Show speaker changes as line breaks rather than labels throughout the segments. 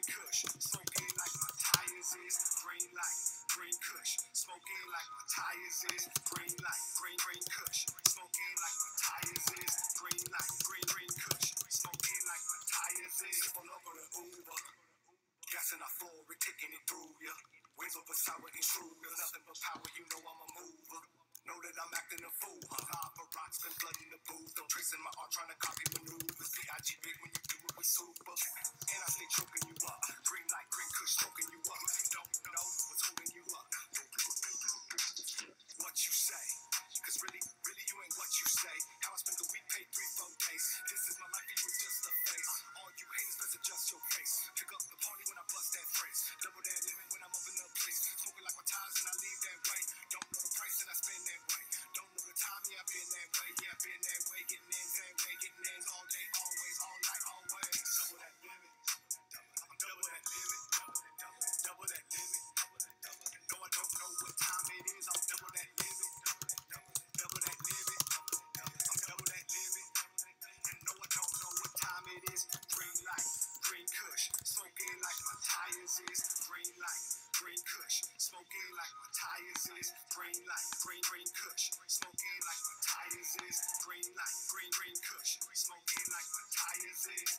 kush, smoking like my tires is green light. Green kush, smoking like my tires is green light. Green kush, smoking like my tires is green light. Green kush, smoking like my tires is. Pull up on the Uber, gas in a forward, taking it through ya. Wins over sour intruders, nothing but power, you know I'm a mover. Know that I'm acting a fool, lava rocks been flooding the booth. Don't tracing my art, trying to copy maneuvers. B.I.G. big when you do it with super. And I stay choking you up. Green light, green kush choking you up. Don't know what's holding you up. What you say? Cause really you ain't what you say. How I spent the week, paid 3-4 days. This is my life and you is just a face. All you haters, let's adjust your face. Pick up the party when I bust that phrase. Double that limit when I'm up in the place. Smoking like my tires and I leave that way. Don't know the price and I spend that way. Don't know the time, yeah, I've been that way. Yeah, I've been that way. Getting ends that way. Getting ends all day, always, all night, always. Double that limit. I'm double that limit. Double that limit. No, I don't know what time it is. I'm double that limit. Double that limit. I'm double that limit. And no, I don't know what time it is. Green light, green kush, smoking like my tires is green light. Green kush, smoking like my tires is green light. Green kush, smoking like my tires is green light. Green kush, smoking like my tires is.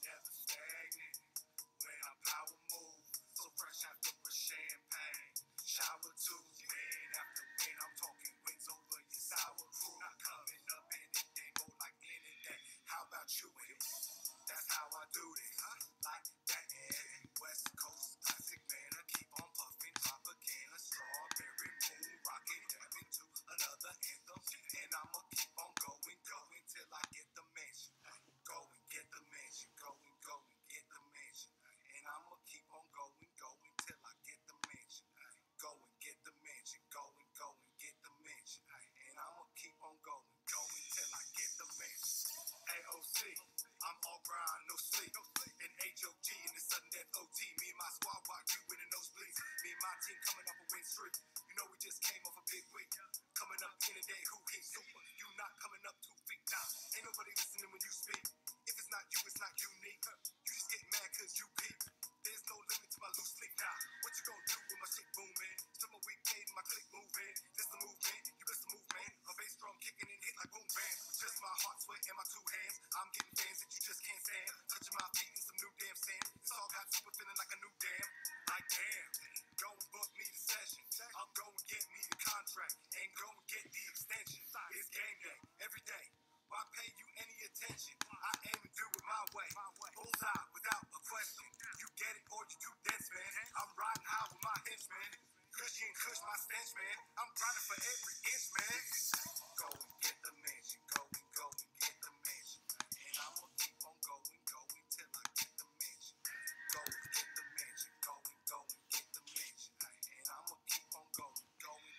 Never stagnant when I power move. So fresh after a champagne. Shower too, win after win. I'm talking wins over your sour crew. Not coming up anything, go like anything. How about you? That's how I do this. Like that, man. West Coast classic, man. I keep on puffing, drop a can of strawberry moon, rocking, dabbing to another anthem. And I'ma keep on going till I get the mansion. Go and get the mansion. Go and get the mansion. And I'ma keep on going till I get the mansion. Go and get the mansion. Go and get the mansion. And I'ma keep on going till I get the mansion. AOC, I'm all grind, no sleep. And HOG in the sudden death OT. Me and my squad while you in the nosebleeds. Me and my team coming off a win streak. You know we just came off a big week. Coming up in a day, who hit super? You not coming up 2 feet now. Ain't nobody listening when you speak. If it's not you, it's not unique. You just get mad cause you peep. There's no limit to my loose sleep now. What you gonna do when my shit booming? Still my week paid and my click moving. This the movement, you best the movement. My bass drum kicking and hit like boom bam. Just my heart, sweat, and my 2 hands. I'm getting fans that you just can't stand. Touching my feet in some new damn sand. It's all got super feeling like a new dam. Like damn, go and book me the session. I'll go and get me the contract and go and get the extension. It's game day every day. Why pay you any attention? I aim to do it my way. Bullseye without a question. You get it or you do dance, man. I'm riding high with my henchmen. Cushy and cush my stench, man. I'm grinding for every inch, man. Go and get the mansion. Go and get the mansion. And I'ma keep on going till I get the mansion. Go and get the mansion. Go and get the mansion. And I'ma keep on going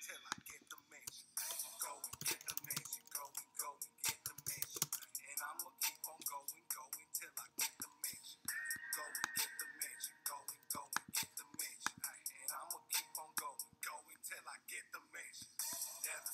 till I get the mansion. Go and get the mansion. Go and get the mansion. And I'ma keep on going till I get the mansion. Go and get the mansion. Go and get the mansion. And I'ma keep on going till I get the mansion. Never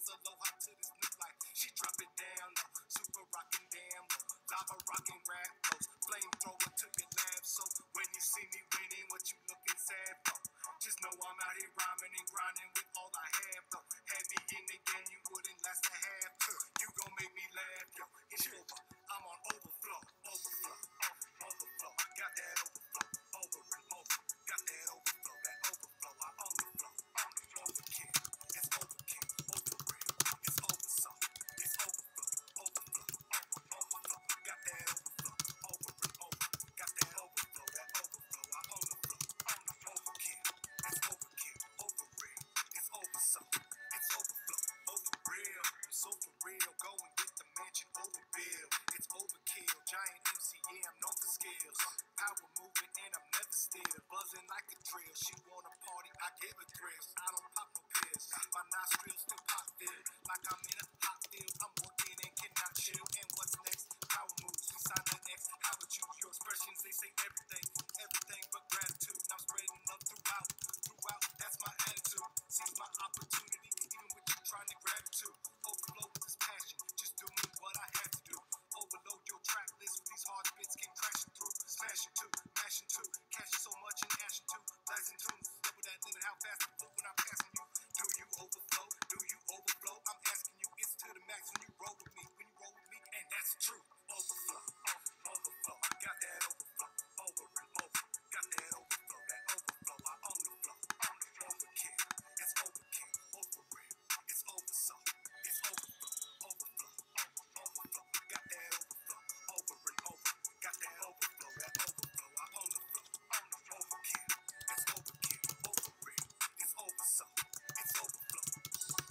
a low hot to this new life. She drop it down low, super rockin' damn low. Lava rockin' rap flows, flamethrower to your lab. So when you see me winning, what you looking sad for? Just know I'm out here rhyming and grinding with all I have though. Had me in the game, you wouldn't last a half. You gon' make me laugh, yo. It's over. I'm on overflow, overflow, overflow. I got that overflow, over and over. Got that overflow, I own the flow, overkill. It's overkill, overreal. It's overso, it's overflow, overflow, overflow. Got that overflow, over and over. Got that overflow, I own the flow, overkill. It's overkill, overreal. It's overso, it's overflow, overreal. I'm so for real, go and get the mansion overbill. It's overkill, giant MC, yeah, I'm known for skills. Power moving and I'm never still. Buzzing like a drill, she wanna party, I give her thrills. I don't pop no pills, my nostrils still pop filled. Like I'm in a hot field, I'm working and cannot chill. And what's next? Power moves, we sign the X. How would choose your expressions? They say everything, everything but gratitude. I'm spreading love throughout, that's my attitude. Seize my opportunity, even with you trying to grab it too. Overflow with this passion, just doing what I had to do. Overload your track list with these hard bits, came crashing through. Smashing too, mashing too, catching so much and ashing too. Blasting tunes, double that limit, how fast I flow when I'm passing you. Do you overflow? Do you overflow? I'm asking you, it's to the max when you roll with me, and that's true. Overflow, overflow, I got that overflow, over and over. Got that overflow, I own the flow, overkill. It's overkill, overreal. It's overso, it's overflow, overflow, overflow. Got that overflow, over and over. Got that overflow, I own the flow, overkill. It's overkill, overreal. It's overso, it's overflow, overflow.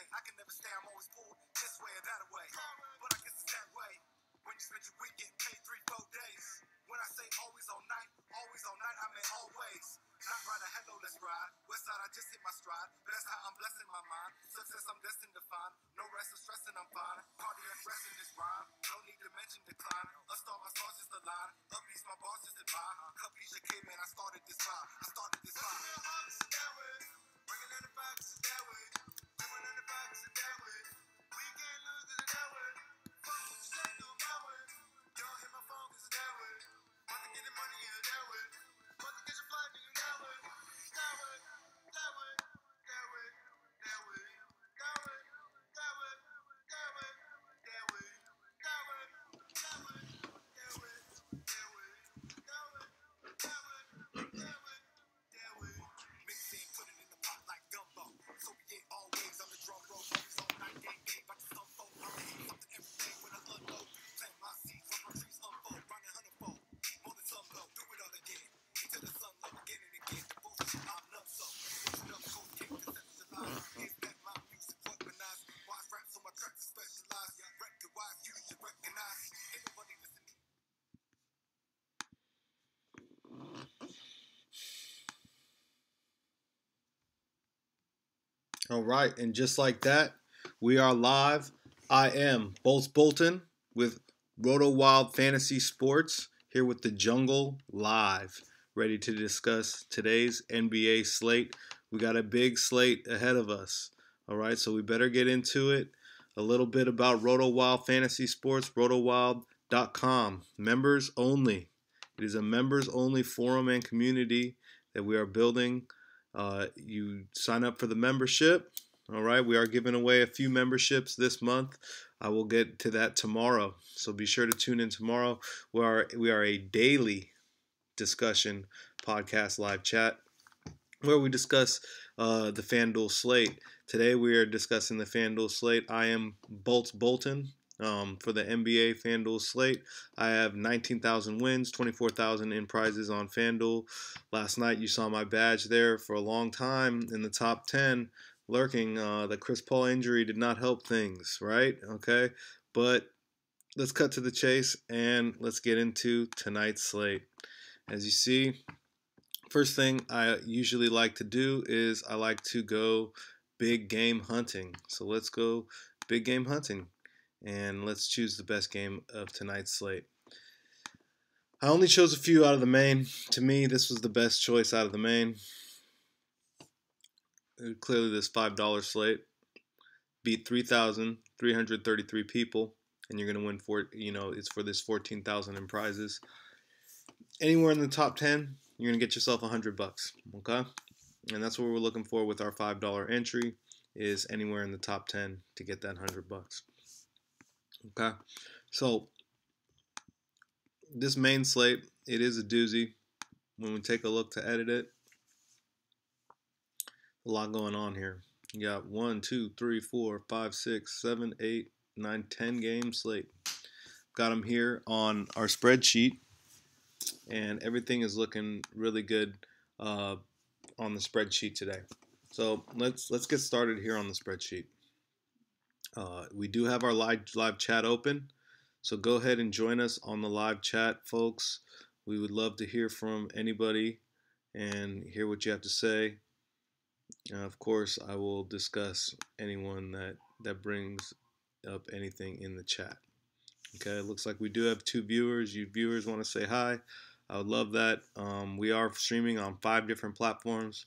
I can never stay, I'm always pulled this way or that way. But I guess it's that way. When you spend your week getting paid 3-4 days. When I say always all night, I mean always. Not right, hello, let's ride. Westside, I just hit my stride. But that's how I'm blessing my mind. Success I'm destined to find. No rest or stressing, I'm fine. Cardiac rest in this rhyme. No need to mention decline. A star, my stars just align. Up beats, my boss just admire. Cuppies, your K-man, I started this vibe. Bringing in the box is that way. Living in the box is that way. We can't lose it that way. Fuck what you say, do my way. Don't hit my phone 'cause it's that way. Want to get the money in that way. Want to get your flight, nigga, that way. That way, that way, that way, that way, that way, that way, that way, that way, that way, that way, that way, that way, that way, that way, that way, that way. Mixing, put it in the pot like gumbo. So we ain't always on the drum roll. Always all night, game, about to some folk. I'm hitting something every day when I unload. Plant my seeds, when my trees unfold. Running 100-fold, more than some low. Do it all again, until the sun low again and again. The bullshit I'm numb so. Pushing up, cold kick, conceptualize. Is that my music weaponized? Wise rap, so my tracks are specialized. Record-wise, you should recognize. Ain't nobody listening.
All right, and just like that, we are live. I am Bolt Bolton with RotoWild Fantasy Sports here with the Jungle live. ready to discuss today's NBA slate. We got a big slate ahead of us. All right, so we better get into it. A little bit about RotoWild Fantasy Sports, rotowild.com. Members only. It is a members only forum and community that we are building. You sign up for the membership. All right, we are giving away a few memberships this month. I will get to that tomorrow, so be sure to tune in tomorrow. We are a daily discussion podcast live chat where we discuss the FanDuel slate. Today we are discussing the FanDuel slate. I am Bolton. For the NBA FanDuel slate, I have 19,000 wins, 24,000 in prizes on FanDuel. Last night you saw my badge there for a long time in the top 10 lurking. The Chris Paul injury did not help things, right? Okay, but let's cut to the chase and let's get into tonight's slate. As you see, first thing I usually like to do is I like to go big game hunting. So let's go big game hunting and let's choose the best game of tonight's slate. I only chose a few out of the main. To me, this was the best choice out of the main. Clearly, this $5 slate beat 3,333 people, and you're going to win it's for this 14,000 in prizes. Anywhere in the top 10, you're going to get yourself $100, okay? And that's what we're looking for with our $5 entry, is anywhere in the top 10 to get that $100. Okay, so this main slate, it is a doozy. When we take a look to edit it, a lot going on here. You got 1, 2, 3, 4, 5, 6, 7, 8, 9, 10 game slate. Got them here on our spreadsheet, and everything is looking really good on the spreadsheet today. So let's get started here on the spreadsheet. We do have our live chat open, so go ahead and join us on the live chat, folks. We would love to hear from anybody and hear what you have to say. Of course, I will discuss anyone that brings up anything in the chat. Okay, it looks like we do have 2 viewers. You viewers want to say hi? I would love that. We are streaming on 5 different platforms.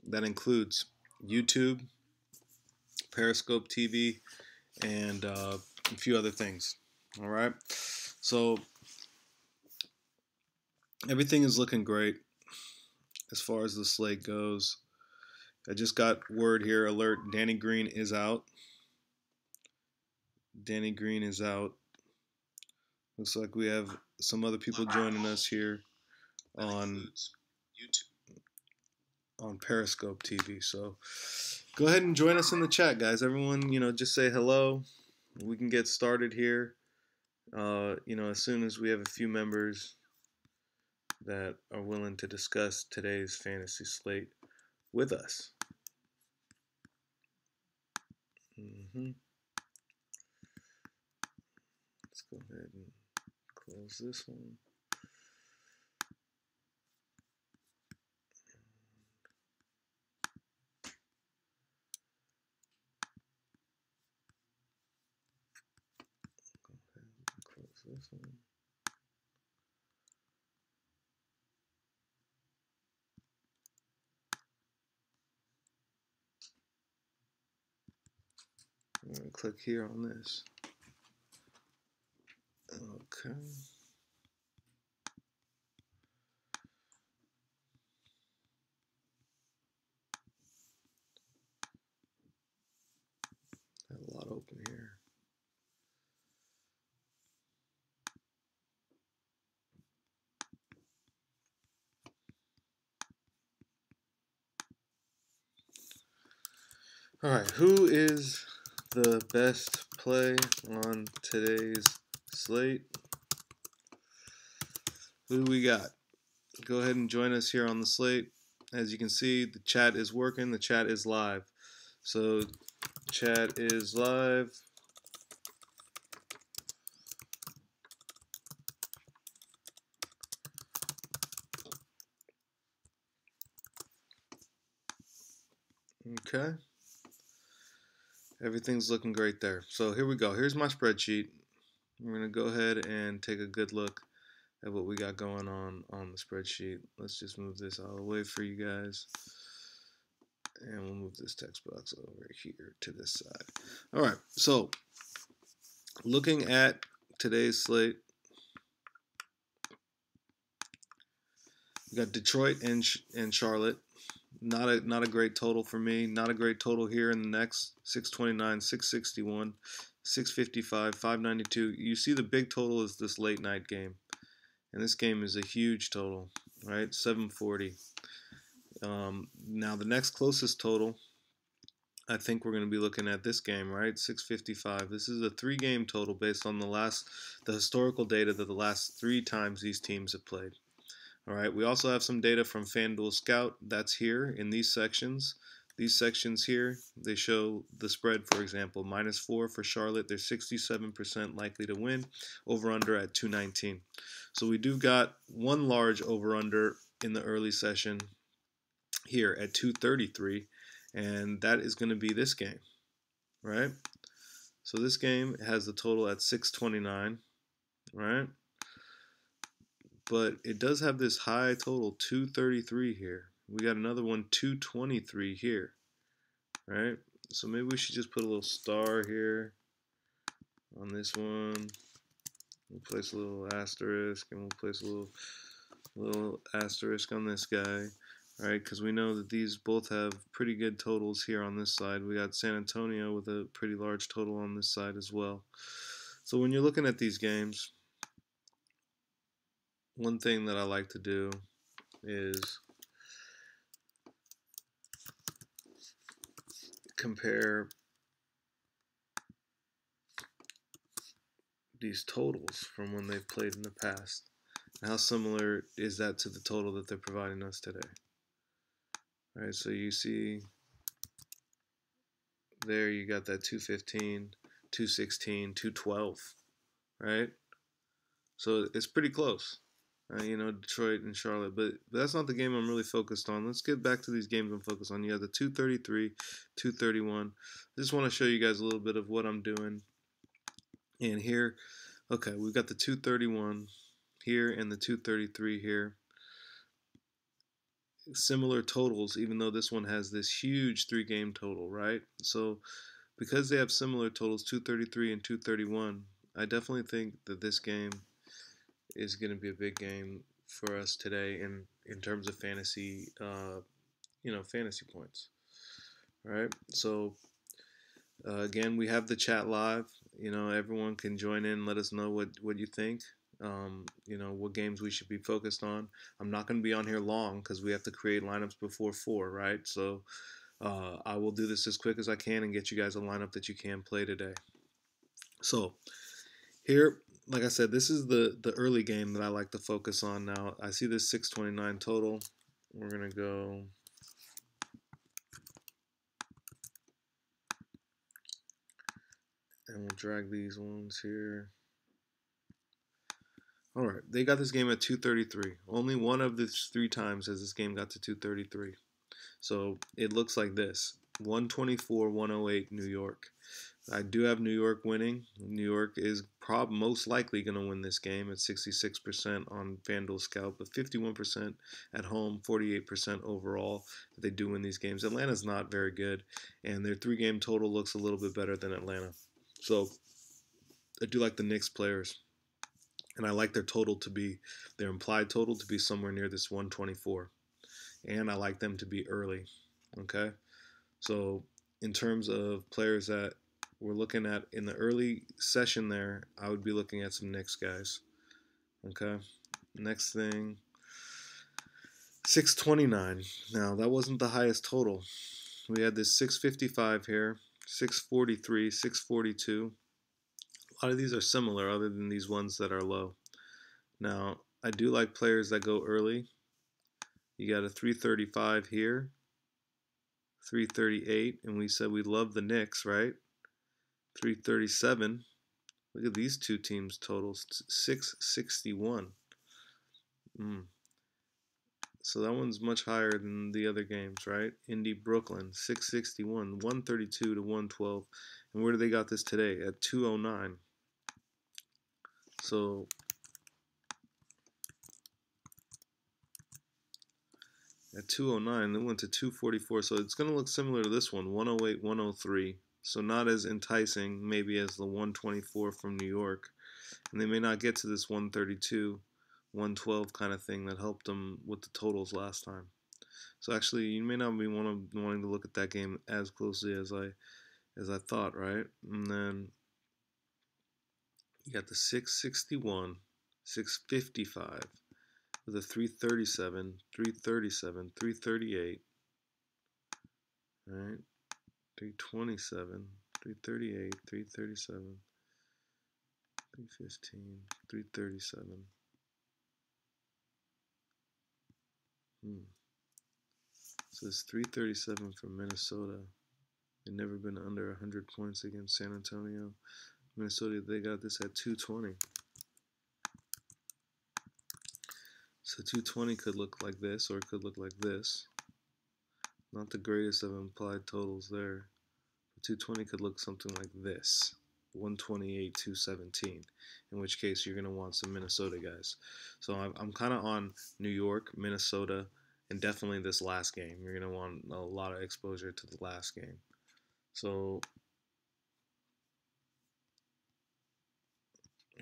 That includes YouTube, Periscope TV, and a few other things. All right, so everything is looking great as far as the slate goes. I just got word here, alert, Danny Green is out. Danny Green is out. Looks like we have some other people joining us here on Periscope TV. So go ahead and join us in the chat, guys. Everyone, just say hello. We can get started here. As soon as we have a few members that are willing to discuss today's fantasy slate with us. Let's go ahead and close this one. Go ahead and close this one. I'm going to click here on this. Okay. Got a lot open here. All right, who is the best play on today's slate? Who do we got? Go ahead and join us here on the slate. As you can see, the chat is working. The chat is live. So, chat is live. Okay. Everything's looking great there. So here we go. Here's my spreadsheet. We're going to go ahead and take a good look at what we got going on the spreadsheet. Let's just move this out of the way for you guys. And we'll move this text box over here to this side. All right, so looking at today's slate, we got Detroit and Charlotte. Not a great total for me. Not a great total here in the next. 629, 661, 655, 592. You see the big total is this late night game. And this game is a huge total, right? 740. Now the next closest total, I think we're going to be looking at this game, right? 655. This is a 3-game total based on the historical data that the last 3 times these teams have played. All right, we also have some data from FanDuel Scout that's here in these sections. These sections here, they show the spread, for example, -4 for Charlotte. They're 67% likely to win, over-under at 219. So we do got one large over-under in the early session here at 233, and that is going to be this game, right? So this game has the total at 629, right? But it does have this high total, 233 here. We got another one, 223 here, right? So maybe we should just put a little star here on this one. We'll place a little asterisk, and we'll place a little asterisk on this guy, all right? Because we know that these both have pretty good totals here on this side. We got San Antonio with a pretty large total on this side as well. So when you're looking at these games, one thing that I like to do is compare these totals from when they've played in the past. How similar is that to the total that they're providing us today? All right, so you see there you got that 215, 216, 212, right? So it's pretty close. You know, Detroit and Charlotte, but that's not the game I'm really focused on. Let's get back to these games I'm focused on. You have the 233, 231. I just want to show you guys a little bit of what I'm doing. And here, okay, we've got the 231 here and the 233 here. Similar totals, even though this one has this huge 3-game total, right? So because they have similar totals, 233 and 231, I definitely think that this game is going to be a big game for us today in terms of fantasy, fantasy points. All right. So again, we have the chat live. You know, everyone can join in. Let us know what you think. You know, what games we should be focused on. I'm not going to be on here long because we have to create lineups before 4, right? So I will do this as quick as I can and get you guys a lineup that you can play today. So here, like I said, this is the early game that I like to focus on now. I see this 629 total. We're going to go and we'll drag these ones here. All right, they got this game at 233. Only one of the 3 times has this game got to 233. So it looks like this: 124, 108, New York. I do have New York winning. New York is most likely going to win this game at 66% on FanDuel Scout, but 51% at home, 48% overall that they do win these games. Atlanta's not very good, and their 3-game total looks a little bit better than Atlanta. So I do like the Knicks players, and I like their implied total to be somewhere near this 124, and I like them to be early. Okay, so in terms of players that we're looking at in the early session there, I would be looking at some Knicks guys. Okay, next thing, 629. Now that wasn't the highest total. We had this 655 here, 643, 642. A lot of these are similar other than these ones that are low. Now I do like players that go early. You got a 335 here, 338, and we said we love the Knicks, right? 337. Look at these 2 teams' totals. 661. So that one's much higher than the other games, right? Indy, Brooklyn, 661, 132 to 112. And where do they got this today? At 209. So at 209. Then went to 244. So it's going to look similar to this one, 108, 103. So not as enticing maybe as the 124 from New York. And they may not get to this 132, 112 kind of thing that helped them with the totals last time. So actually, you may not be wanting to look at that game as closely as I thought, right? And then you got the 661, 655 with a 337, 337, 338, right? 327, 338, 337, 315, 337. So it's 337 from Minnesota. They've never been under 100 points against San Antonio. Minnesota, they got this at 220. So 220 could look like this, or it could look like this. Not the greatest of implied totals there. 220 could look something like this. 128, 217. In which case, you're going to want some Minnesota guys. So I'm kind of on New York, Minnesota, and definitely this last game. You're going to want a lot of exposure to the last game. So,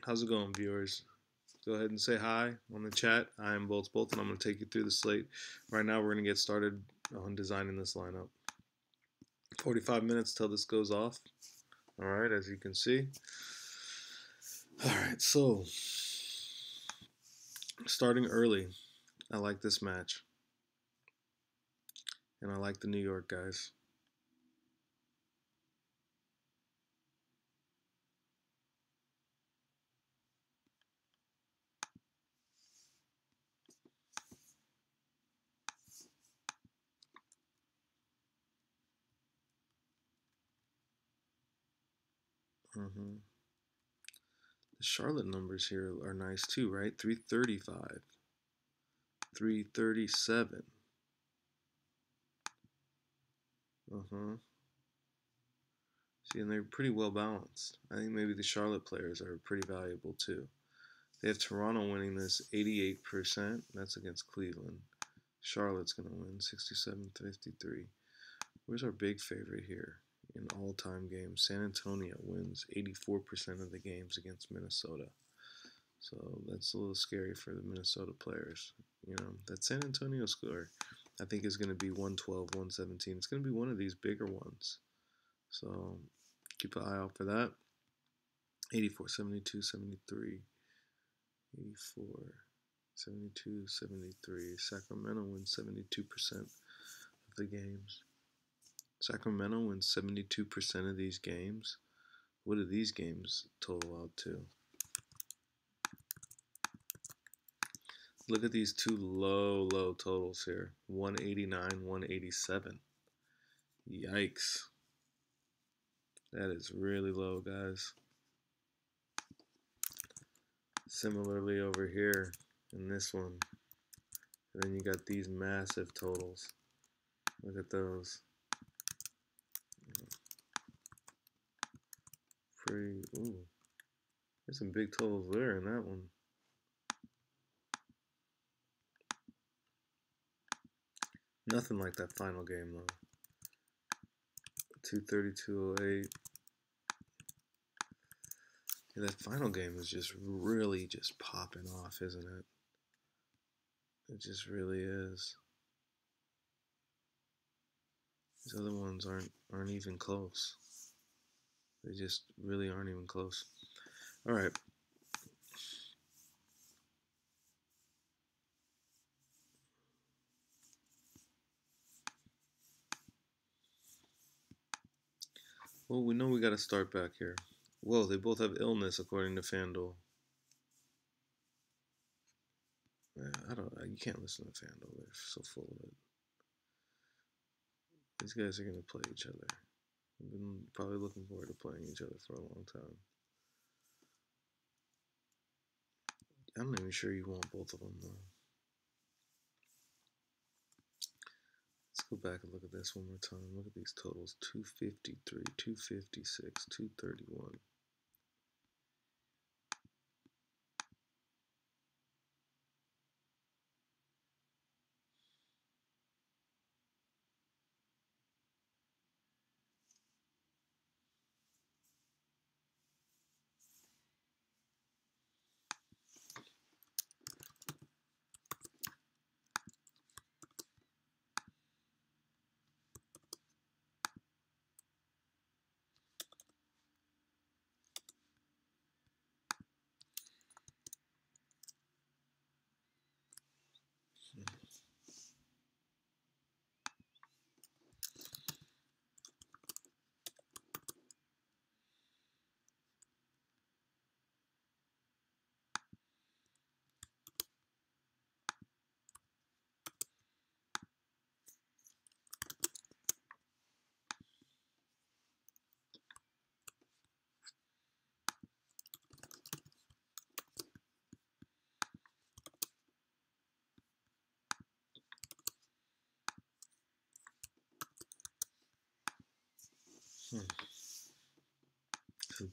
how's it going, viewers? Go ahead and say hi on the chat. I am Bolts Bolt, and I'm going to take you through the slate. Right now, we're going to get started on designing this lineup. 45 minutes till this goes off. All right, as you can see. All right, so starting early, I like this match. And I like the New York guys. The Charlotte numbers here are nice too, right? 335, 337. See, and they're pretty well balanced. I think maybe the Charlotte players are pretty valuable too. They have Toronto winning this 88%. That's against Cleveland. Charlotte's going to win 67-53. Where's our big favorite here in all-time games? San Antonio wins 84% of the games against Minnesota. So that's a little scary for the Minnesota players. You know, that San Antonio score, I think, is going to be 112, 117. It's going to be one of these bigger ones. So keep an eye out for that. 84, 72, 73. 84, 72, 73. Sacramento wins 72% of the games. Sacramento wins 72% of these games. What do these games total out to? Look at these two low totals here. 189, 187. Yikes. That is really low, guys. Similarly over here in this one. And then you got these massive totals. Look at those. Ooh. There's some big totals there in that one. Nothing like that final game though. 232.08. Yeah, that final game is just really just popping off, isn't it? It just really is. These other ones aren't even close. They just really aren't even close. All right. Well, we know we got to start back here. Whoa, they both have illness according to FanDuel. Yeah, you can't listen to FanDuel. They're so full of it. These guys are going to play each other. I've been probably looking forward to playing each other for a long time. I'm not even sure you want both of them, though. Let's go back and look at this one more time. Look at these totals. 253, 256, 231.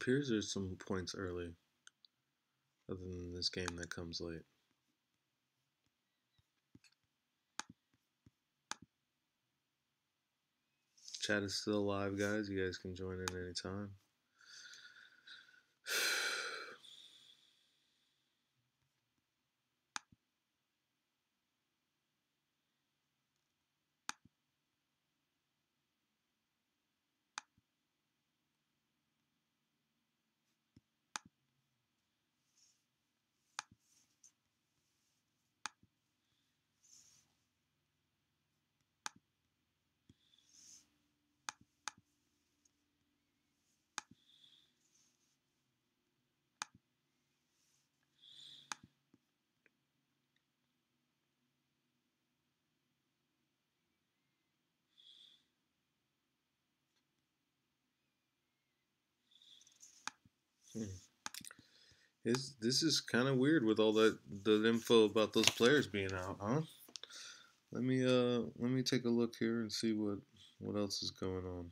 appears there's some points early, other than this game that comes late. Chat is still live, guys. You guys can join in anytime. This is kind of weird with all the info about those players being out, huh? Let me take a look here and see what else is going on.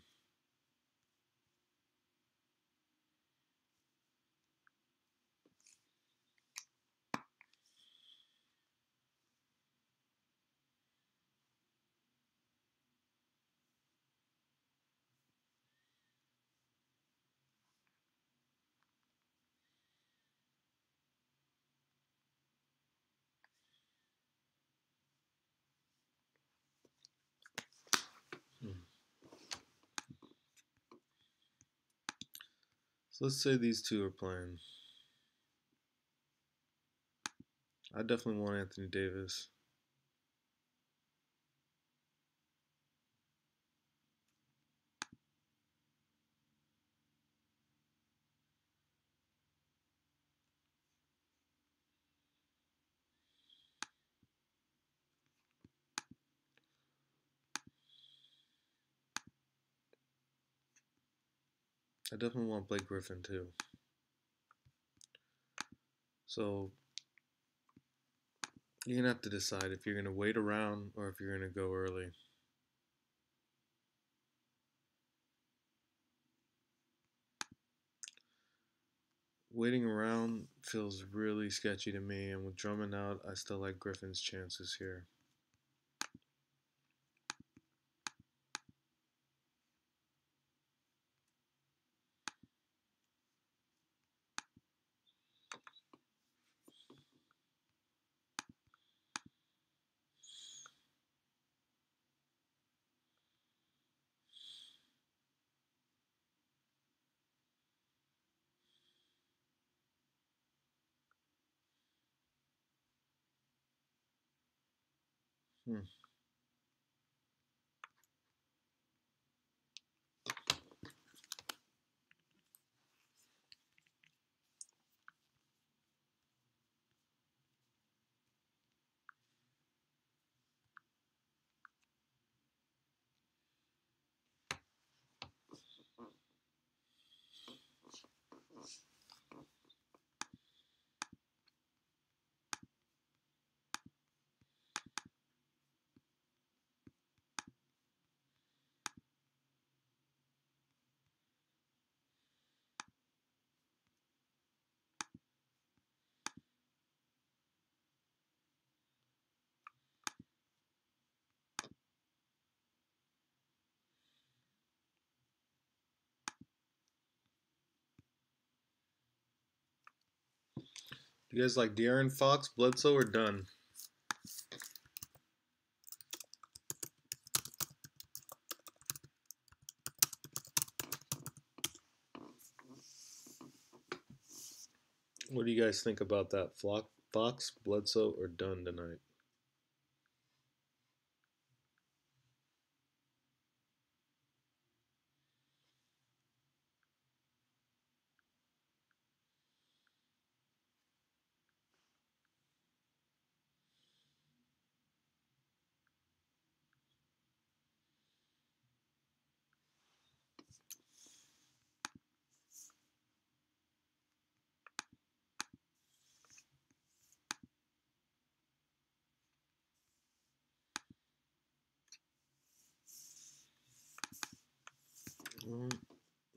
So let's say these two are playing. I definitely want Anthony Davis. I definitely want Blake Griffin too. So you're gonna have to decide if you're gonna wait around or if you're gonna go early. Waiting around feels really sketchy to me, and with Drummond out, I still like Griffin's chances here. Hmm. You guys like De'Aaron Fox, Bledsoe, or Dunn? What do you guys think about that? Fox, Bledsoe, or Dunn tonight?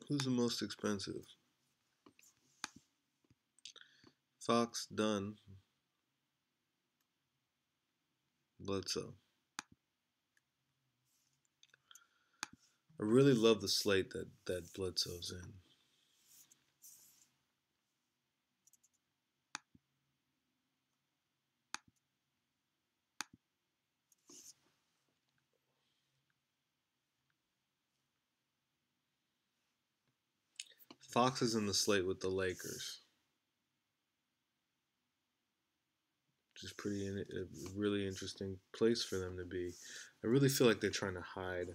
Who's the most expensive? Fox, Dunn, Bledsoe. I really love the slate that Bledsoe's in. Fox is in the slate with the Lakers, which is a really interesting place for them to be. I really feel like they're trying to hide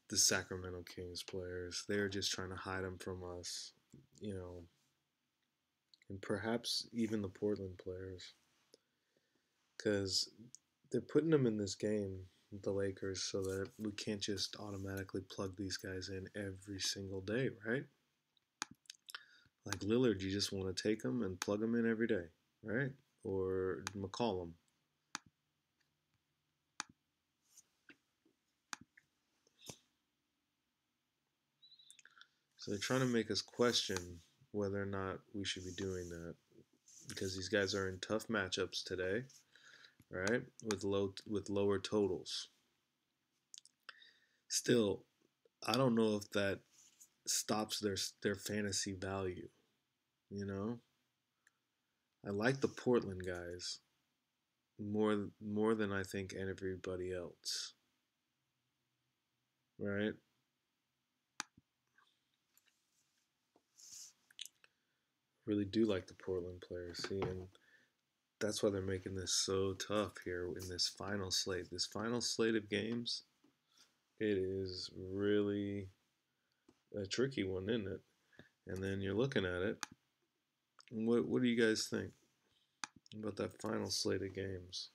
the Sacramento Kings players. They're just trying to hide them from us, you know, and perhaps even the Portland players, because they're putting them in this game with the Lakers so that we can't just automatically plug these guys in every single day, right? Like Lillard, you just want to take him and plug him in every day, right? Or McCollum. So they're trying to make us question whether or not we should be doing that, because these guys are in tough matchups today, right? With lower totals. Still, I don't know if that stops their fantasy value. You know, I like the Portland guys more than I think everybody else, right? Really do like the Portland players. See, and that's why they're making this so tough here in this final slate. This final slate of games, it is really a tricky one, isn't it? And then you're looking at it. What do you guys think about that final slate of games?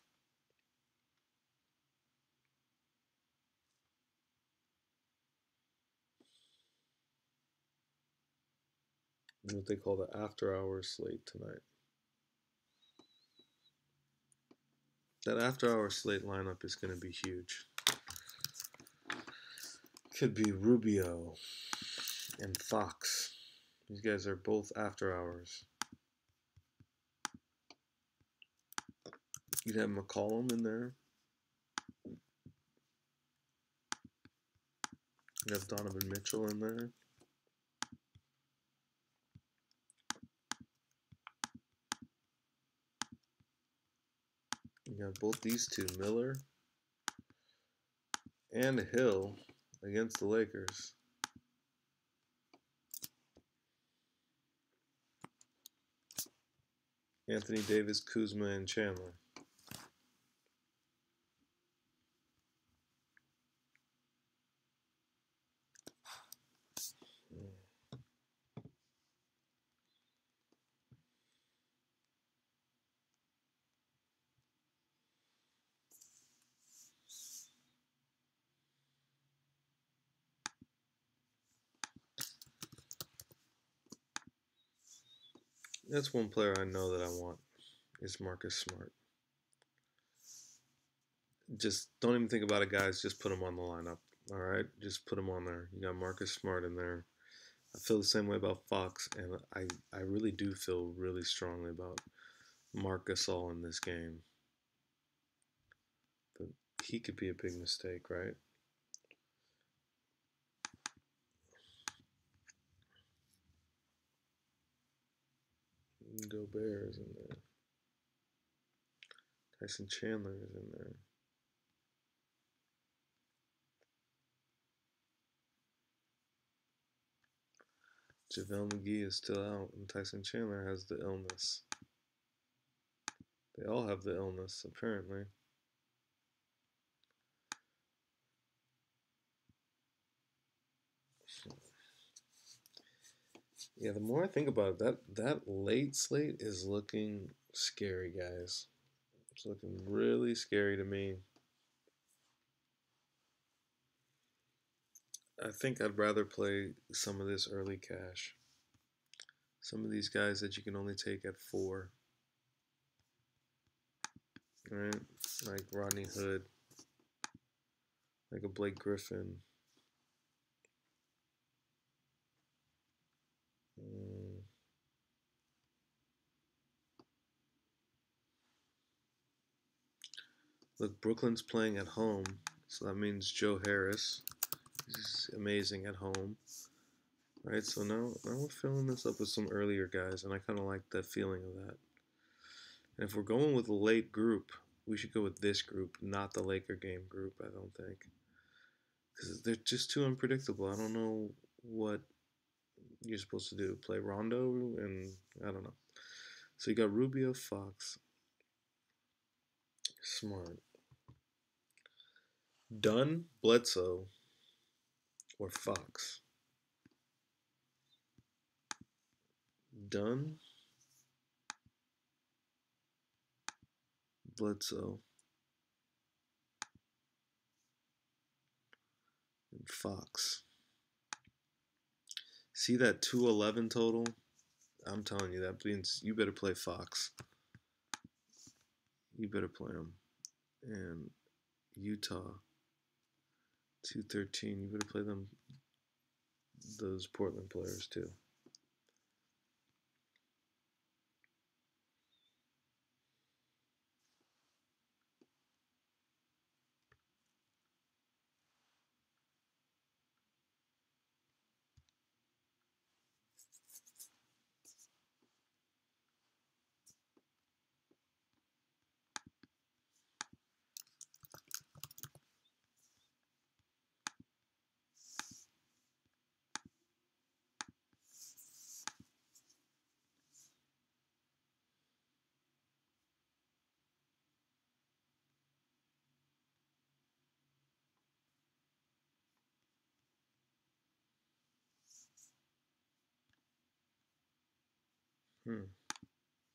What they call the after hours slate tonight. That after hours slate lineup is going to be huge. Could be Rubio and Fox. These guys are both after hours. You'd have McCollum in there. You have Donovan Mitchell in there. You got both these two, Miller and Hill, against the Lakers. Anthony Davis, Kuzma, and Chandler. That's one player I know that I want is Marcus Smart. Just don't even think about it, guys. Just put him on the lineup. All right, just put him on there. You got Marcus Smart in there. I feel the same way about Fox, and I really do feel really strongly about Marc Gasol in this game. But he could be a big mistake, right? Gobert is in there. Tyson Chandler is in there. JaVale McGee is still out, and Tyson Chandler has the illness. They all have the illness, apparently. Yeah, the more I think about it, that late slate is looking scary, guys. It's looking really scary to me. I think I'd rather play some of this early cash. Some of these guys that you can only take at 4. Right? Like Rodney Hood. Like a Blake Griffin. Look, Brooklyn's playing at home, so that means Joe Harris. He's amazing at home. Right, so now we're filling this up with some earlier guys, and I kind of like the feeling of that. And if we're going with a late group, we should go with this group, not the Laker game group, I don't think. Because they're just too unpredictable. I don't know what you're supposed to do. Play Rondo, and I don't know. So you got Rubio, Fox, Smart, Dunn, Bledsoe, or Fox. Dunn, Bledsoe, and Fox. See that 211 total? I'm telling you, that means you better play Fox. You better play him. And Utah, 213. You better play them, those Portland players too.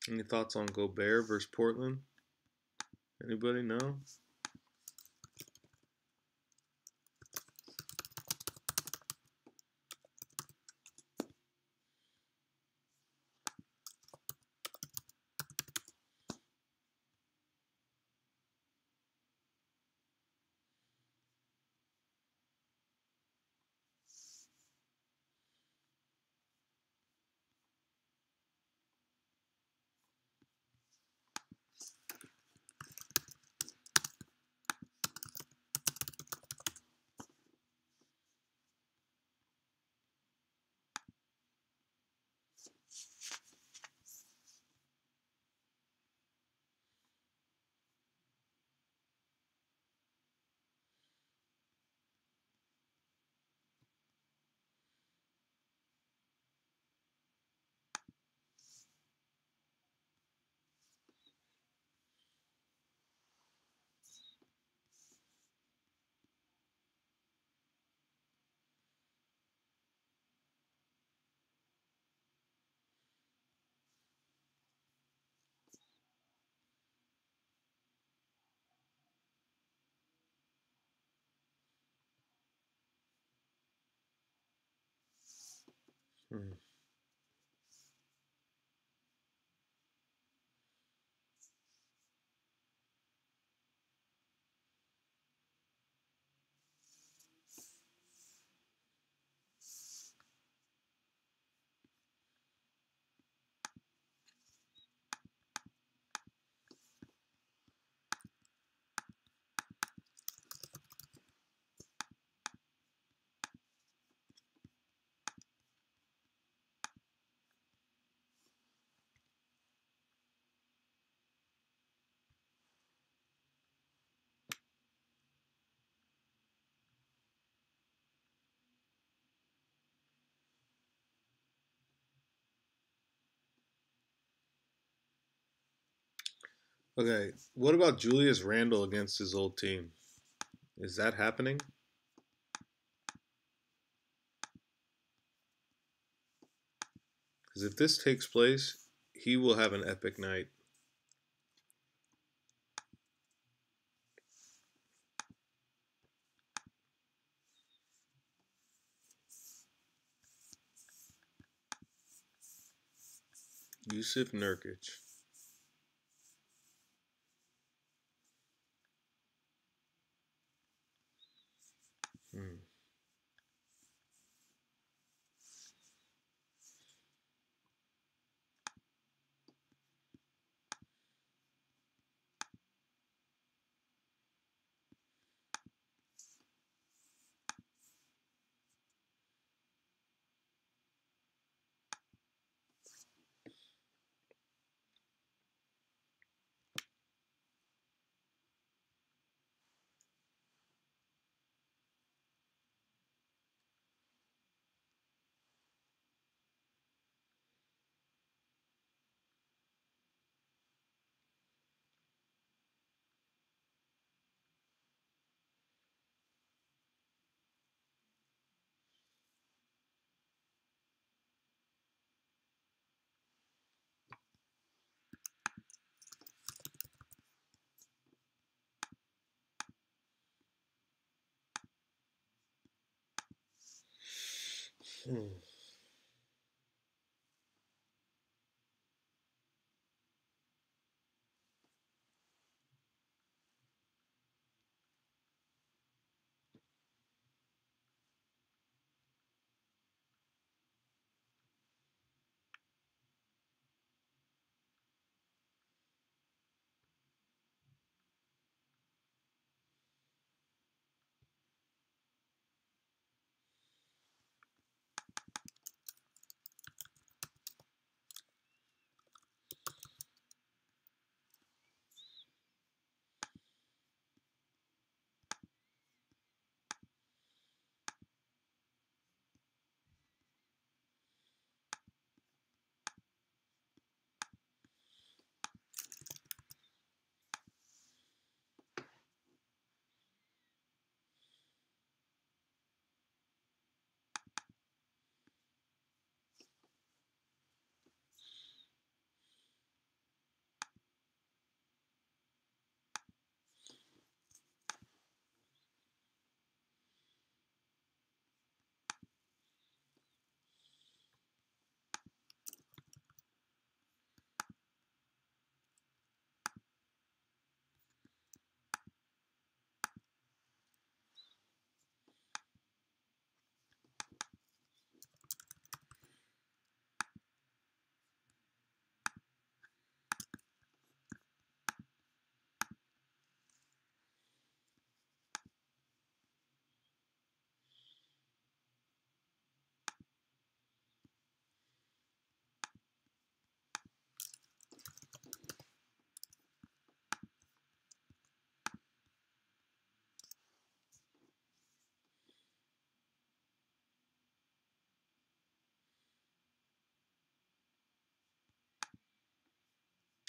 Any thoughts on Gobert versus Portland? Anybody know? Hmm. Okay, what about Julius Randle against his old team? Is that happening? Because if this takes place, he will have an epic night. Yusuf Nurkic. Hmm. Hmm.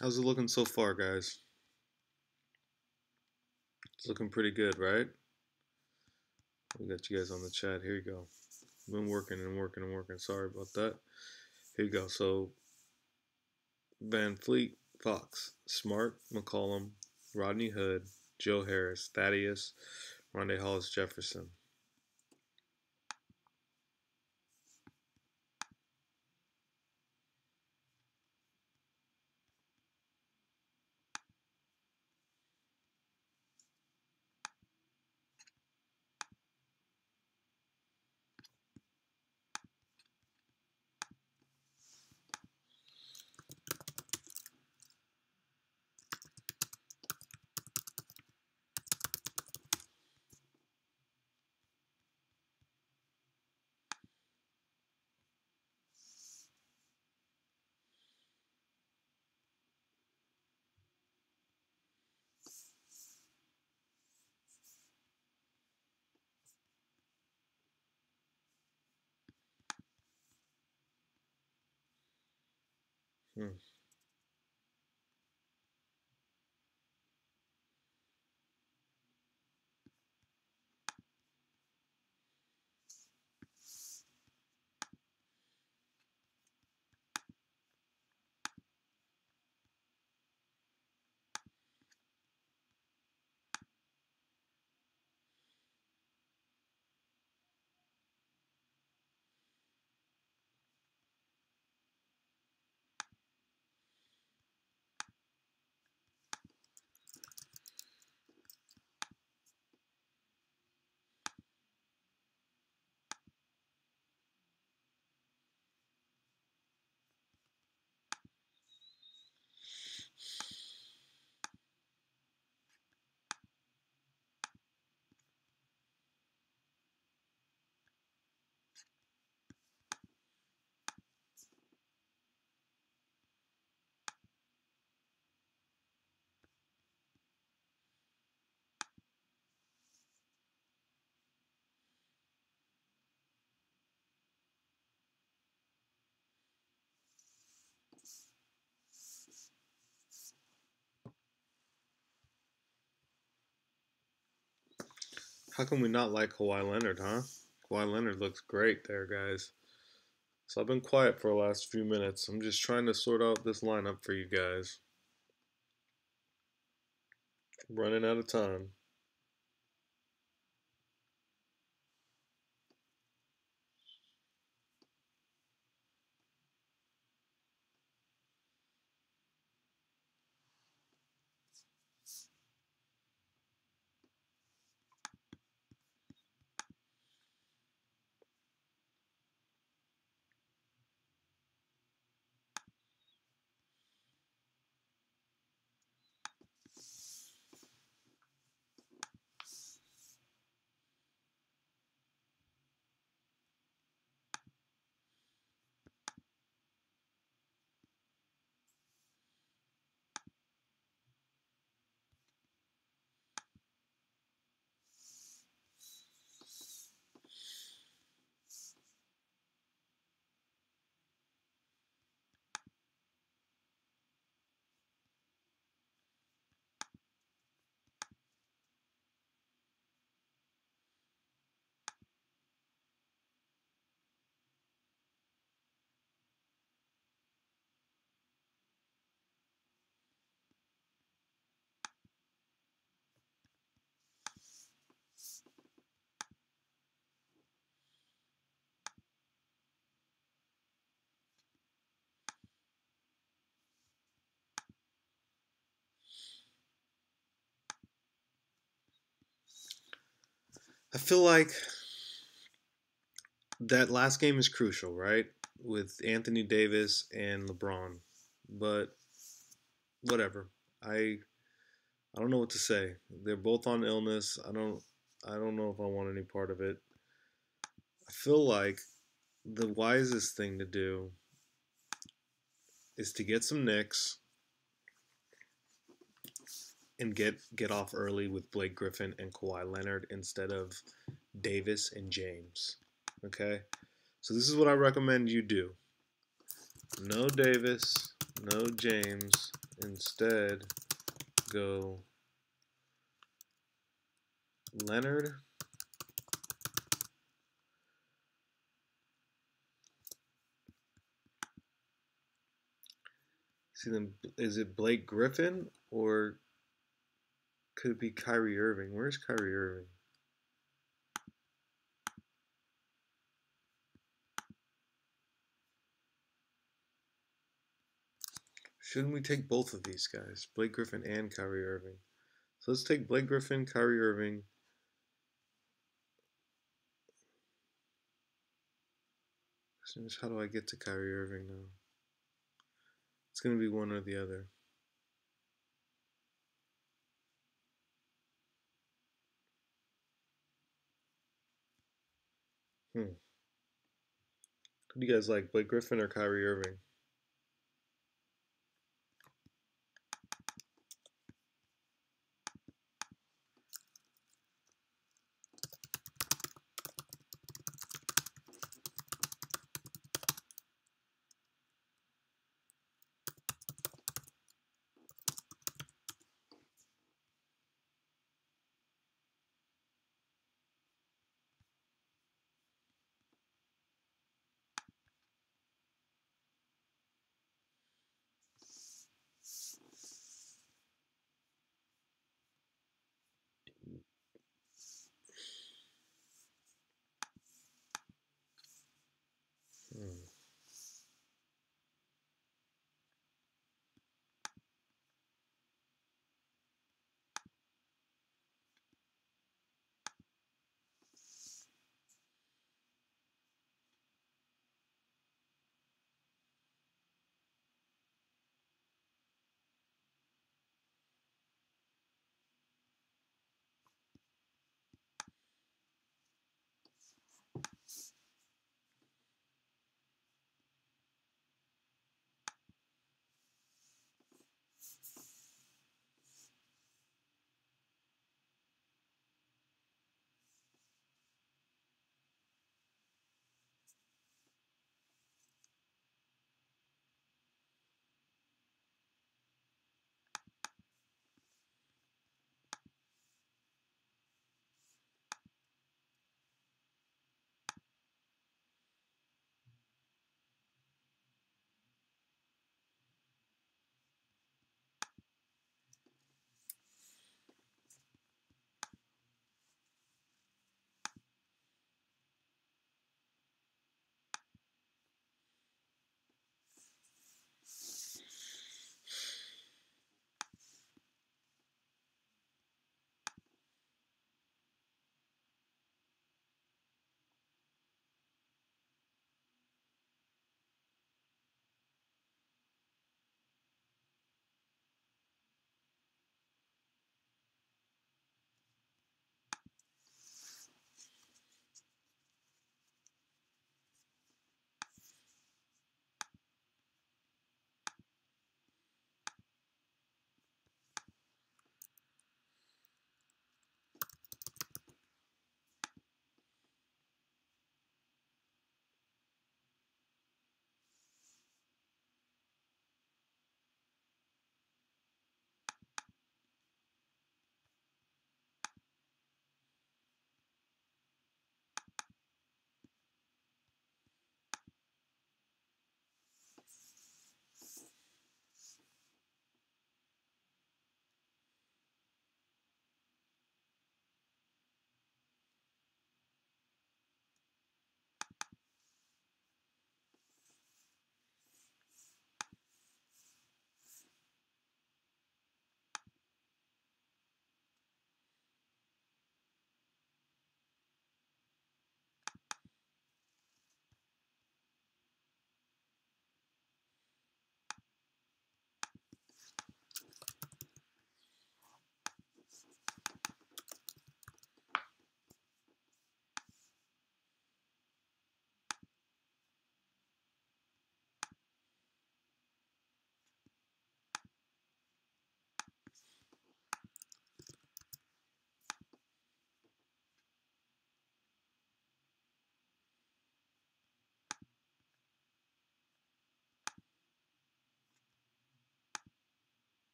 How's it looking so far, guys? It's looking pretty good, right? We got you guys on the chat. Here you go. Been working and working and working. Sorry about that. Here you go. So Van Fleet, Fox, Smart, McCollum, Rodney Hood, Joe Harris, Thaddeus, Rondé Hollis Jefferson. Hmm. How can we not like Kawhi Leonard, huh? Kawhi Leonard looks great there, guys. So I've been quiet for the last few minutes. I'm just trying to sort out this lineup for you guys. Running out of time. I feel like that last game is crucial, right? With Anthony Davis and LeBron. But whatever. I don't know what to say. They're both on illness. I don't know if I want any part of it. I feel like the wisest thing to do is to get some Knicks and get off early with Blake Griffin and Kawhi Leonard instead of Davis and James. Okay? So this is what I recommend you do. No Davis, no James. Instead, go Leonard. See them. Is it Blake Griffin or could it be Kyrie Irving? Where's Kyrie Irving? Shouldn't we take both of these guys, Blake Griffin and Kyrie Irving? So let's take Blake Griffin, Kyrie Irving. How do I get to Kyrie Irving now? It's going to be one or the other. Who do you guys like, Blake Griffin or Kyrie Irving?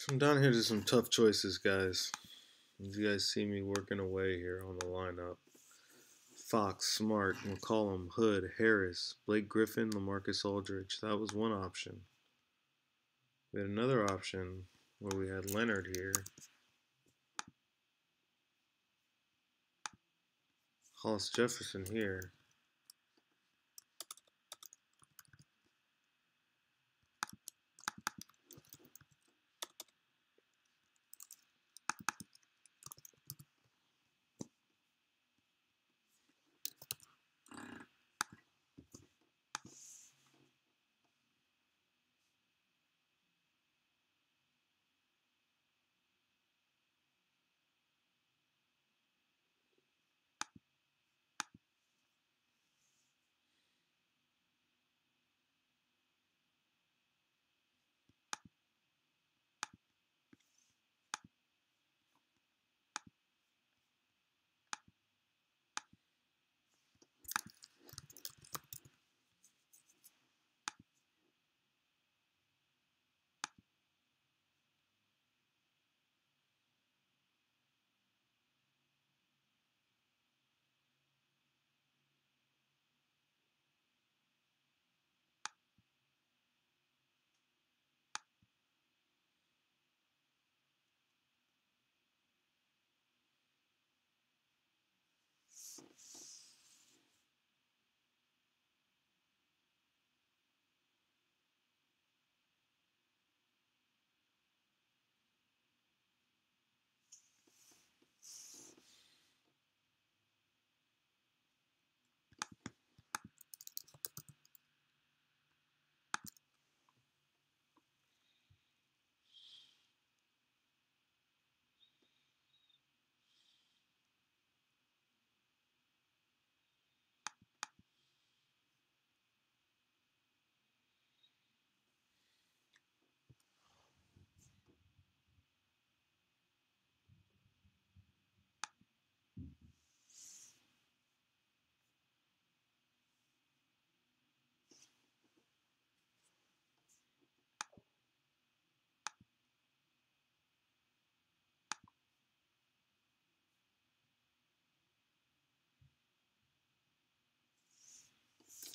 So I'm down here to some tough choices, guys. As you guys see me working away here on the lineup. Fox, Smart, McCollum, Hood, Harris, Blake Griffin, LaMarcus Aldridge. That was one option. We had another option where we had Leonard here. Hollis Jefferson here.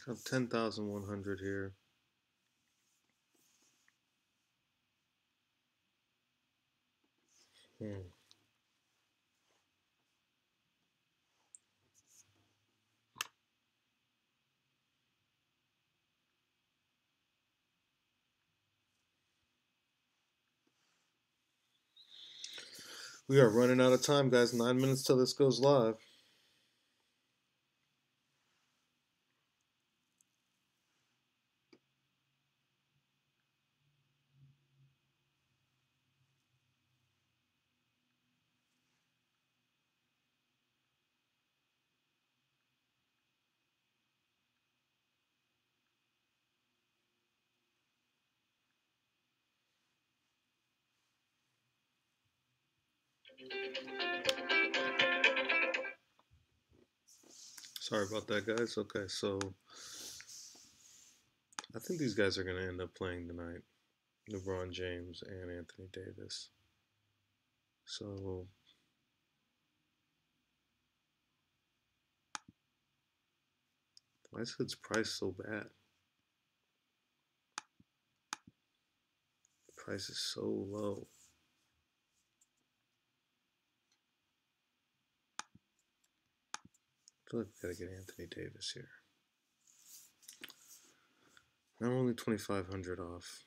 I have 10,100 here. We are running out of time, guys. 9 minutes till this goes live. Sorry about that, guys. Okay, so I think these guys are going to end up playing tonight. LeBron James and Anthony Davis. So why is Hood's price so bad? The price is so low. I feel like we got to get Anthony Davis here. Now I'm only 2,500 off.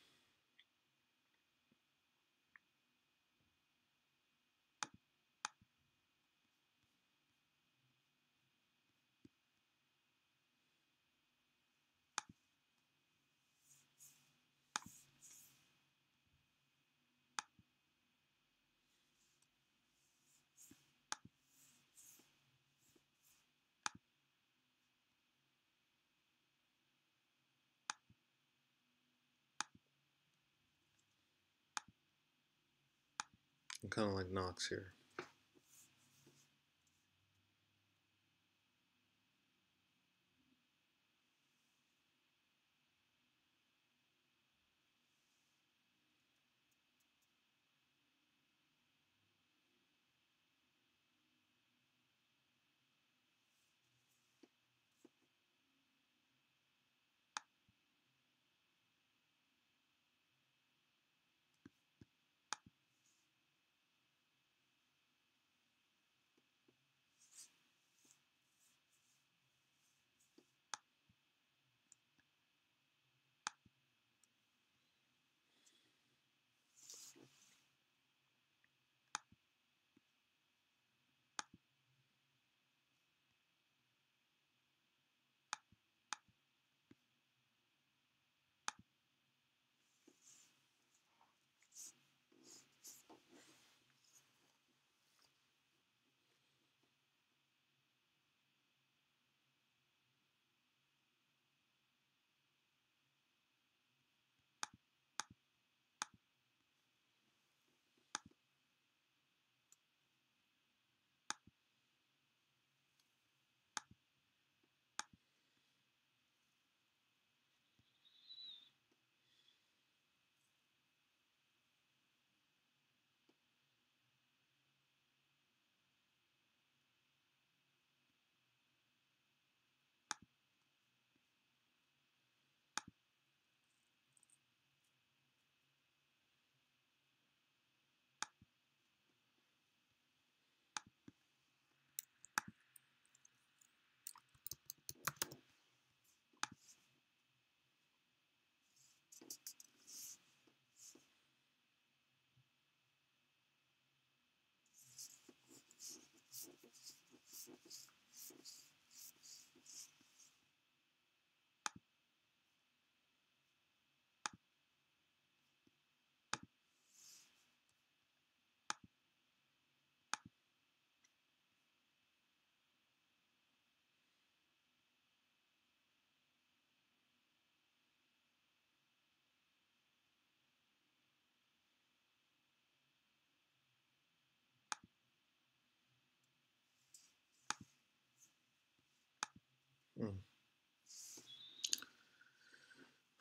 I'm kind of like Knox here.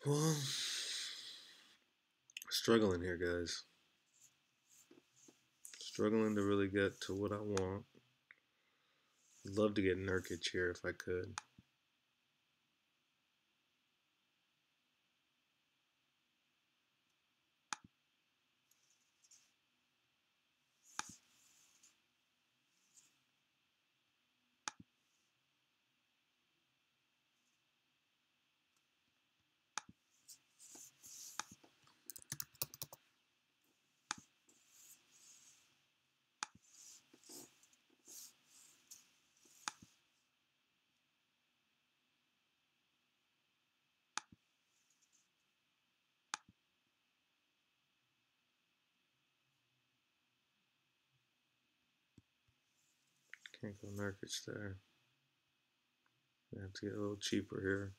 Well, struggling here, guys. Struggling to really get to what I want. I'd love to get Nurkic here if I could. Can't go Nurkic there. I have to get a little cheaper here.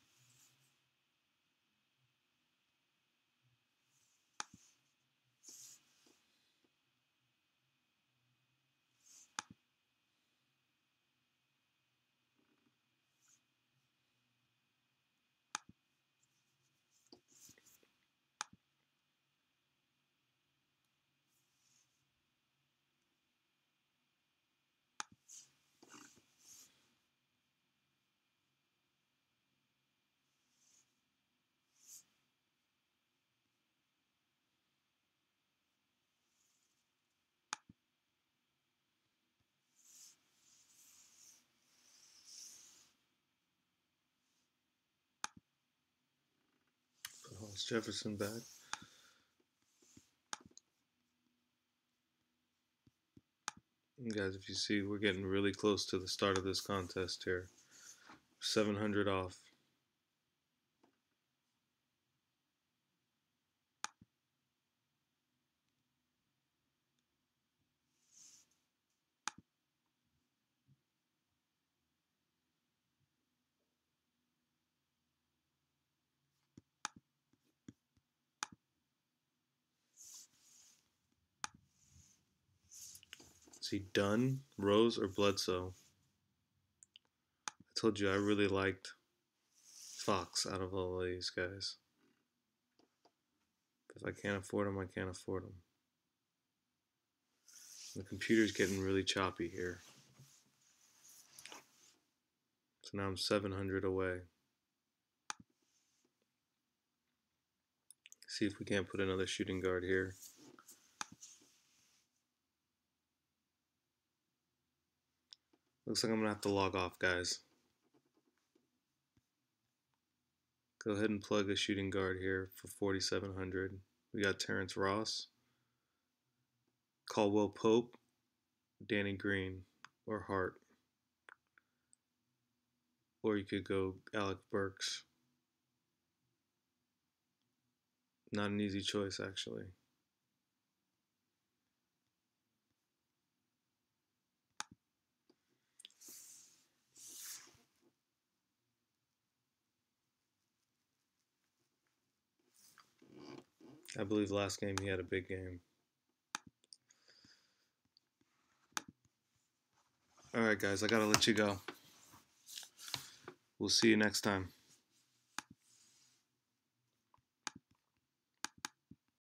Put Hollis Jefferson back. And guys, if you see, we're getting really close to the start of this contest here. 700 off. Is he Dunn, Rose, or Bledsoe? I told you I really liked Fox out of all of these guys. If I can't afford him, I can't afford him. The computer's getting really choppy here. So now I'm 700 away. See if we can't put another shooting guard here. Looks like I'm going to have to log off, guys. Go ahead and plug a shooting guard here for 4,700. We got Terrence Ross, Caldwell Pope, Danny Green, or Hart. Or you could go Alec Burks. Not an easy choice, actually. I believe last game he had a big game. Alright guys, I gotta let you go. We'll see you next time.